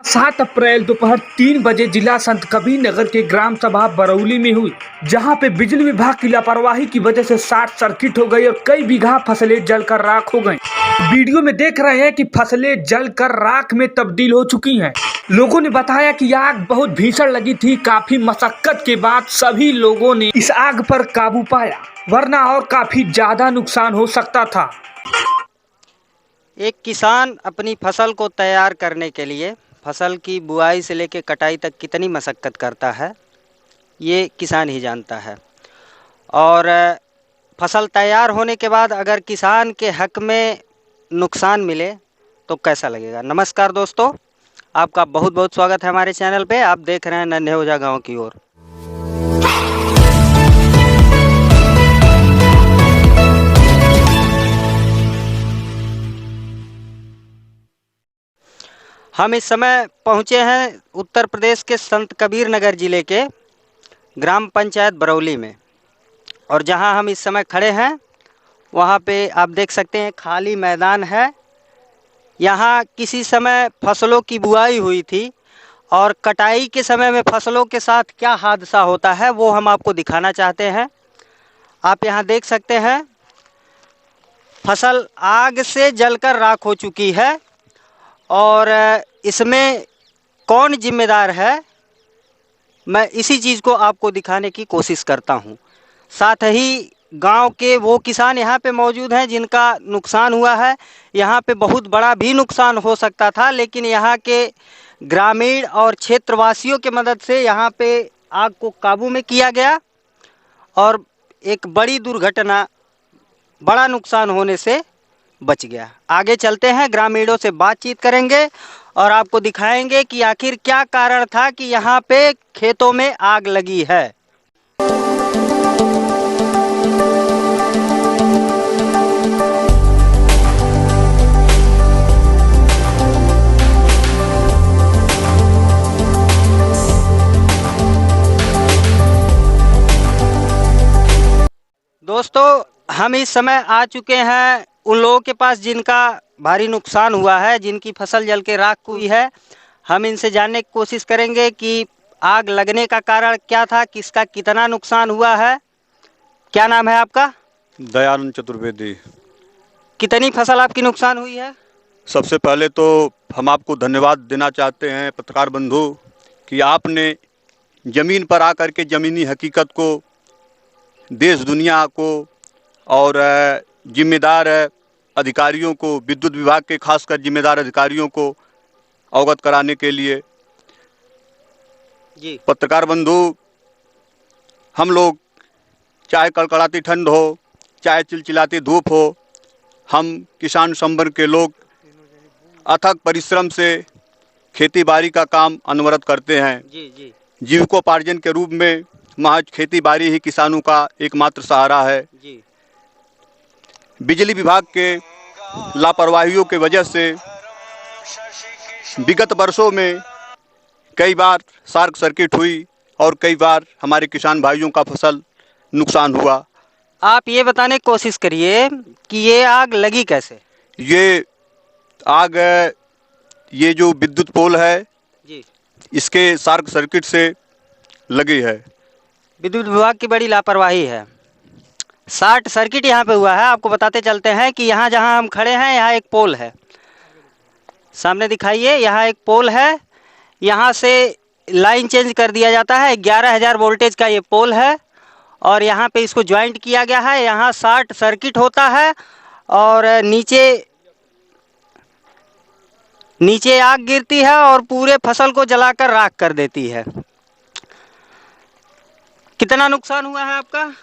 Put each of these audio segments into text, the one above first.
7 अप्रैल दोपहर 3 बजे जिला संत कबीर नगर के ग्राम सभा बरौली में हुई, जहां पे बिजली विभाग की लापरवाही की वजह से शॉर्ट सर्किट हो गई और कई बीघा फसलें जलकर राख हो गईं। वीडियो में देख रहे हैं कि फसलें जलकर राख में तब्दील हो चुकी हैं। लोगों ने बताया कि आग बहुत भीषण लगी थी। काफी मशक्कत के बाद सभी लोगों ने इस आग पर काबू पाया, वरना और काफी ज्यादा नुकसान हो सकता था। एक किसान अपनी फसल को तैयार करने के लिए फसल की बुआई से लेकर कटाई तक कितनी मशक्क़त करता है, ये किसान ही जानता है। और फसल तैयार होने के बाद अगर किसान के हक में नुकसान मिले तो कैसा लगेगा। नमस्कार दोस्तों, आपका बहुत बहुत स्वागत है हमारे चैनल पे। आप देख रहे हैं नन्हे ओझा गाँव की ओर। हम इस समय पहुँचे हैं उत्तर प्रदेश के संत कबीर नगर ज़िले के ग्राम पंचायत बरौली में, और जहां हम इस समय खड़े हैं वहां पे आप देख सकते हैं खाली मैदान है। यहां किसी समय फसलों की बुआई हुई थी और कटाई के समय में फसलों के साथ क्या हादसा होता है वो हम आपको दिखाना चाहते हैं। आप यहां देख सकते हैं फसल आग से जलकर राख हो चुकी है, और इसमें कौन जिम्मेदार है, मैं इसी चीज़ को आपको दिखाने की कोशिश करता हूँ। साथ ही गांव के वो किसान यहाँ पे मौजूद हैं जिनका नुकसान हुआ है। यहाँ पे बहुत बड़ा भी नुकसान हो सकता था, लेकिन यहाँ के ग्रामीण और क्षेत्रवासियों के मदद से यहाँ पे आग को काबू में किया गया और एक बड़ी दुर्घटना, बड़ा नुकसान होने से बच गया। आगे चलते हैं, ग्रामीणों से बातचीत करेंगे और आपको दिखाएंगे कि आखिर क्या कारण था कि यहाँ पे खेतों में आग लगी है। दोस्तों, हम इस समय आ चुके हैं उन लोगों के पास जिनका भारी नुकसान हुआ है, जिनकी फसल जल के राख हुई है। हम इनसे जानने की कोशिश करेंगे कि आग लगने का कारण क्या था, किसका कितना नुकसान हुआ है। क्या नाम है आपका? दयानंद चतुर्वेदी। कितनी फसल आपकी नुकसान हुई है? सबसे पहले तो हम आपको धन्यवाद देना चाहते हैं पत्रकार बंधु कि आपने ज़मीन पर आकर के ज़मीनी हकीकत को देश दुनिया को और जिम्मेदार अधिकारियों को, विद्युत विभाग के खासकर जिम्मेदार अधिकारियों को अवगत कराने के लिए जी। पत्रकार बंधु, हम लोग चाहे कड़कड़ाती ठंड हो, चाहे चिलचिलाती धूप हो, हम किसान संवर्ग के लोग अथक परिश्रम से खेती बाड़ी का काम अनवरत करते हैं। जी। जीविकोपार्जन के रूप में महज खेती बाड़ी ही किसानों का एकमात्र सहारा है। जी। बिजली विभाग के लापरवाहियों के वजह से विगत वर्षों में कई बार शॉर्ट सर्किट हुई और कई बार हमारे किसान भाइयों का फसल नुकसान हुआ। आप ये बताने की कोशिश करिए कि ये आग लगी कैसे? ये आग, ये जो विद्युत पोल है जी, इसके शॉर्ट सर्किट से लगी है। विद्युत विभाग की बड़ी लापरवाही है। शॉर्ट सर्किट यहाँ पे हुआ है। आपको बताते चलते हैं कि यहाँ जहाँ हम खड़े हैं यहाँ एक पोल है, सामने दिखाइए, यहाँ एक पोल है। यहाँ से लाइन चेंज कर दिया जाता है। 11,000 वोल्टेज का ये पोल है और यहाँ पे इसको ज्वाइंट किया गया है। यहाँ शॉर्ट सर्किट होता है और नीचे आग गिरती है और पूरे फसल को जलाकर राख कर देती है। कितना नुकसान हुआ है आपका?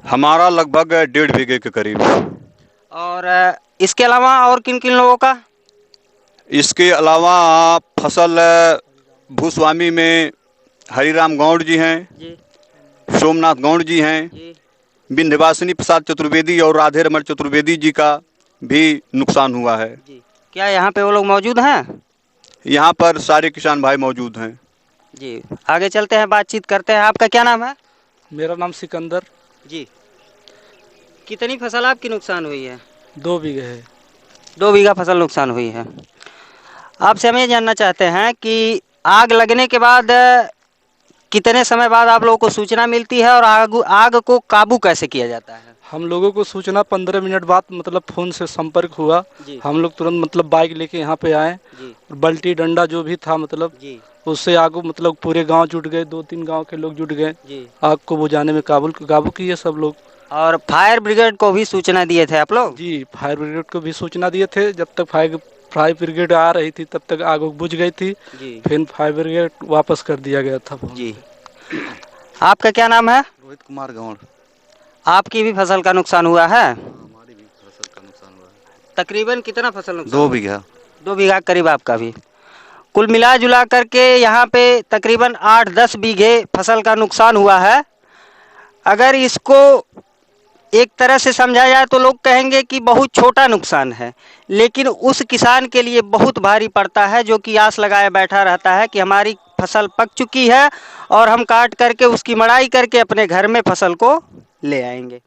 हमारा लगभग 1.5 बीघे के करीब। और इसके अलावा और किन किन लोगों का? इसके अलावा फसल भूस्वामी में हरिराम गौड़ जी हैं जी, सोमनाथ गौड़ जी हैं जी। विंध्यवासिनी प्रसाद चतुर्वेदी और राधे रमन चतुर्वेदी जी का भी नुकसान हुआ है। जी। क्या यहाँ पे वो लोग मौजूद हैं? यहाँ पर सारे किसान भाई मौजूद हैं। जी, आगे चलते हैं, बातचीत करते हैं। आपका क्या नाम है? मेरा नाम सिकंदर। जी। कितनी फसल आपकी नुकसान हुई है? 2 बीघे है। 2 बीघा फसल नुकसान हुई है। आपसे हम ये जानना चाहते हैं कि आग लगने के बाद कितने समय बाद आप लोगों को सूचना मिलती है और आग को काबू कैसे किया जाता है? हम लोगों को सूचना 15 मिनट बाद मतलब फ़ोन से संपर्क हुआ। जी हम लोग तुरंत मतलब बाइक लेके यहाँ पे आए जी और बल्टी डंडा जो भी था मतलब जी उससे आग मतलब पूरे गांव जुट गए, 2-3 गांव के लोग जुट गए, जी। आग को बुझाने में काबू किए सब लोग। और फायर ब्रिगेड को भी सूचना दिए थे आप लोग? जी, फायर ब्रिगेड को भी सूचना दिए थे। जब तक फायर ब्रिगेड आ रही थी तब तक आग बुझ गई थी। जी फिर फायर ब्रिगेड वापस कर दिया गया था फोन जी। पे। आपका क्या नाम है? रोहित कुमार गौड़। आपकी भी फसल का नुकसान हुआ है? हमारी भी फसल का नुकसान हुआ है। तकरीबन कितना फसल नुकसान 2 हुआ? बीघा। 2 बीघा करीब आपका भी। कुल मिला जुला करके यहाँ पे तकरीबन 8-10 बीघे फसल का नुकसान हुआ है। अगर इसको एक तरह से समझा जाए तो लोग कहेंगे कि बहुत छोटा नुकसान है, लेकिन उस किसान के लिए बहुत भारी पड़ता है जो कि आस लगाए बैठा रहता है कि हमारी फसल पक चुकी है और हम काट करके उसकी मड़ाई करके अपने घर में फसल को ले आएंगे।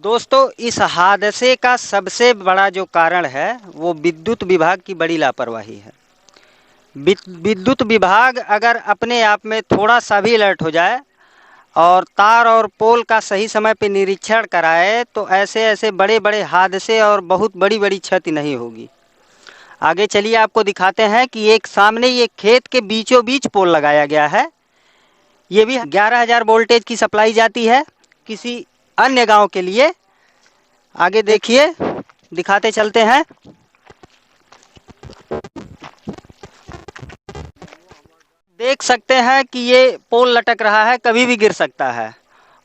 दोस्तों, इस हादसे का सबसे बड़ा जो कारण है वो विद्युत विभाग की बड़ी लापरवाही है। विद्युत विभाग अगर अपने आप में थोड़ा सा भी अलर्ट हो जाए और तार और पोल का सही समय पे निरीक्षण कराए तो ऐसे ऐसे बड़े बड़े हादसे और बहुत बड़ी बड़ी क्षति नहीं होगी। आगे चलिए आपको दिखाते हैं कि एक सामने ये खेत के बीचों बीच पोल लगाया गया है। ये भी 11,000 वोल्टेज की सप्लाई जाती है किसी अन्य गांव के लिए। आगे देखिए, दिखाते चलते हैं। देख सकते हैं कि ये पोल लटक रहा है, कभी भी गिर सकता है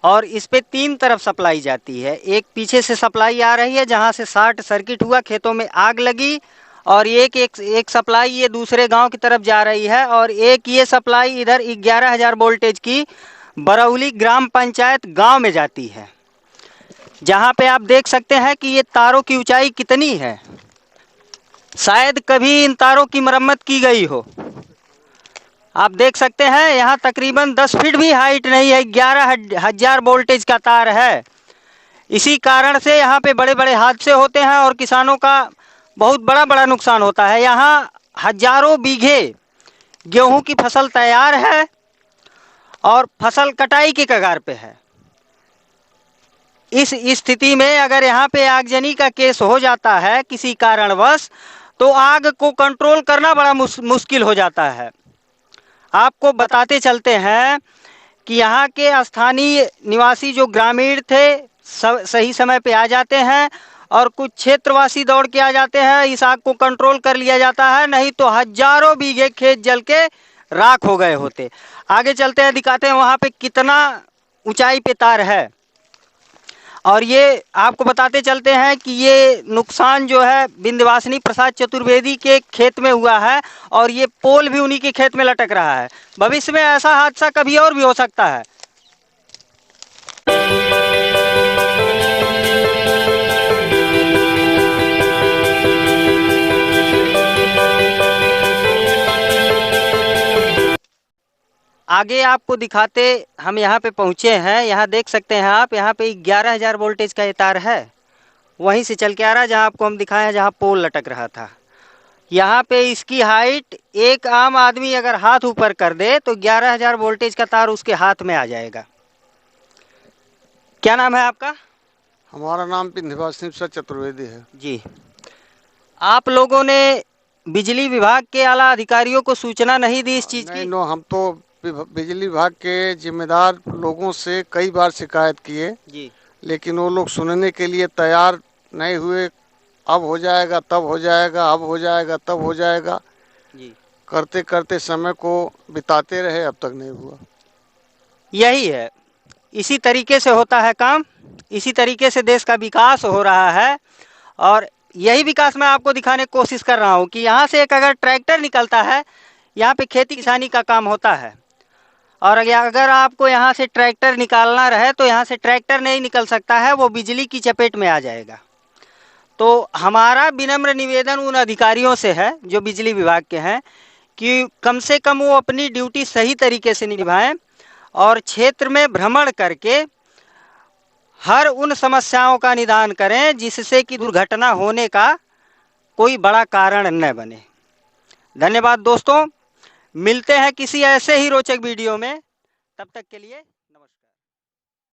और इस पे 3 तरफ सप्लाई जाती है। एक पीछे से सप्लाई आ रही है जहां से शॉर्ट सर्किट हुआ, खेतों में आग लगी, और एक सप्लाई ये दूसरे गांव की तरफ जा रही है और एक ये सप्लाई इधर 11,000 वोल्टेज की बरौली ग्राम पंचायत गांव में जाती है, जहां पे आप देख सकते हैं कि ये तारों की ऊंचाई कितनी है। शायद कभी इन तारों की मरम्मत की गई हो। आप देख सकते हैं यहाँ तकरीबन 10 फीट भी हाइट नहीं है, 11,000 वोल्टेज का तार है। इसी कारण से यहाँ पे बड़े बड़े हादसे होते हैं और किसानों का बहुत बड़ा बड़ा नुकसान होता है। यहाँ हजारों बीघे गेहूं की फसल तैयार है और फसल कटाई के कगार पे है। इस स्थिति में अगर यहाँ पे आगजनी का केस हो जाता है किसी कारणवश, तो आग को कंट्रोल करना बड़ा मुश्किल हो जाता है। आपको बताते चलते हैं कि यहाँ के स्थानीय निवासी जो ग्रामीण थे सही समय पे आ जाते हैं और कुछ क्षेत्रवासी दौड़ के आ जाते हैं, इस आग को कंट्रोल कर लिया जाता है, नहीं तो हजारों बीघे खेत जल के राख हो गए होते। आगे चलते हैं, दिखाते हैं वहाँ पे कितना ऊंचाई पे तार है। और ये आपको बताते चलते हैं कि ये नुकसान जो है विंध्यवासिनी प्रसाद चतुर्वेदी के खेत में हुआ है और ये पोल भी उन्हीं के खेत में लटक रहा है। भविष्य में ऐसा हादसा कभी और भी हो सकता है। आगे आपको दिखाते हम यहाँ पे पहुँचे हैं। यहाँ देख सकते हैं आप, यहाँ पे 11,000 वोल्टेज का ये तार है, वहीं से चल के आ रहा है जहाँ आपको हम दिखाए हैं जहाँ पोल लटक रहा था। यहाँ पे इसकी हाइट एक आम आदमी अगर हाथ ऊपर कर दे तो 11,000 वोल्टेज का तार उसके हाथ में आ जाएगा। क्या नाम है आपका? हमारा नाम विंध्यवासिनी प्रसाद चतुर्वेदी है जी। आप लोगों ने बिजली विभाग के आला अधिकारियों को सूचना नहीं दी इस चीज़ की? नहीं, हम तो बिजली विभाग के जिम्मेदार लोगों से कई बार शिकायत किए जी, लेकिन वो लोग सुनने के लिए तैयार नहीं हुए। अब हो जाएगा, तब हो जाएगा, अब हो जाएगा, तब हो जाएगा, जी। करते करते समय को बिताते रहे, अब तक नहीं हुआ। यही है, इसी तरीके से होता है काम, इसी तरीके से देश का विकास हो रहा है। और यही विकास मैं आपको दिखाने की कोशिश कर रहा हूँ कि यहाँ से एक अगर ट्रैक्टर निकलता है, यहाँ पे खेती किसानी का काम होता है, और अगर आपको यहाँ से ट्रैक्टर निकालना रहे तो यहाँ से ट्रैक्टर नहीं निकल सकता है, वो बिजली की चपेट में आ जाएगा। तो हमारा विनम्र निवेदन उन अधिकारियों से है जो बिजली विभाग के हैं कि कम से कम वो अपनी ड्यूटी सही तरीके से निभाएं और क्षेत्र में भ्रमण करके हर उन समस्याओं का निदान करें जिससे कि दुर्घटना होने का कोई बड़ा कारण न बने। धन्यवाद दोस्तों, मिलते हैं किसी ऐसे ही रोचक वीडियो में, तब तक के लिए नमस्कार।